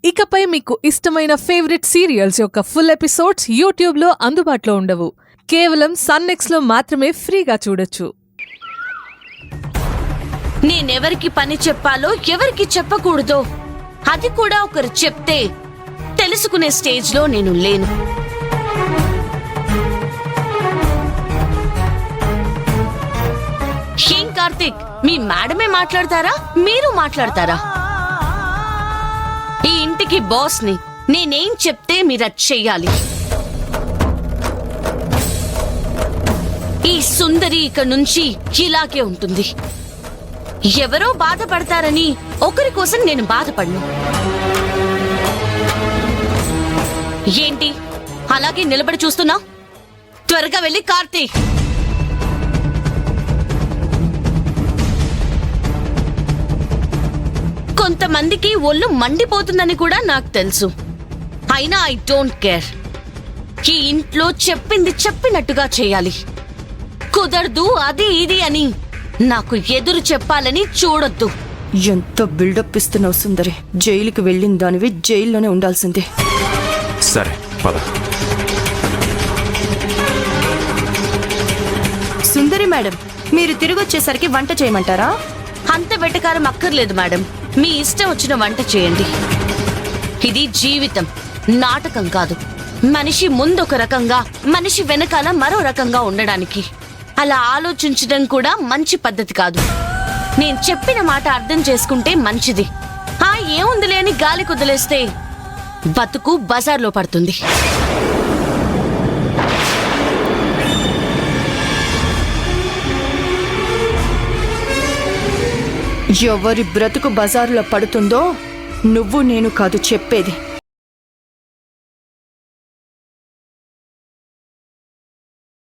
ఇకపై మీకు ఇష్టమైన ఫేవరెట్ సీరియల్స్ యొక్క ఫుల్ ఎపిసోడ్స్ యూట్యూబ్లో అందుబాటులో ఉండవు. కేవలం సన్నెక్స్లో మాత్రమే ఫ్రీగా చూడొచ్చు. నేనెవరికి పని చెప్పాలో ఎవరికి చెప్పకూడదో అది కూడా ఒకరు చెప్తే తెలుసుకునే స్టేజ్లో నేను లేను. ఏం కార్తీక్, మీ మేడమే మాట్లాడతారా, మీరు మాట్లాడతారా? ఈ ఇంటికి బాస్ని, నేనేం చెప్తే మీరది చెయ్యాలి. ఈ సుందరి ఇక నుంచి ఇలాగే ఉంటుంది. ఎవరో బాధపడతారని ఒకరి కోసం నేను బాధపడను. ఏంటి అలాగే నిలబడి చూస్తున్నా? త్వరగా వెళ్ళి కార్తీక్. కొంతమందికి ఒళ్ళు మండిపోతుందని కూడా నాకు తెలుసు. అయినా ఐ డోంట్ కేర్. ఈ ఇంట్లో చెప్పింది చెప్పినట్టుగా చేయాలి. కుదరదు అది ఇది అని నాకు ఎదురు చెప్పాలని చూడొద్దు. ఎంత బిల్డప్ ఇస్తున్నావు సుందరి. జైలుకి వెళ్ళిన దానివి జైల్లోనే ఉండాల్సిందే. సరే పద. సుందరి మేడం, మీరు తిరిగి వచ్చేసరికి వంట చేయమంటారా? అంత వెటకారం అక్కర్లేదు మేడం. మీ ఇష్టం వచ్చిన వంట చేయండి. ఇది జీవితం, నాటకం కాదు. మనిషి ముందొక రకంగా, మనిషి వెనకాల మరో రకంగా ఉండడానికి అలా ఆలోచించడం కూడా మంచి పద్ధతి కాదు. నేను చెప్పిన మాట అర్థం చేసుకుంటే మంచిది. ఏముందిలే అని గాలి కుదిలేస్తే బతుకు బజార్లో పడుతుంది. ఎవరి బ్రతుకు బజారులో పడుతుందో నువ్వు నేను కాదు చెప్పేది.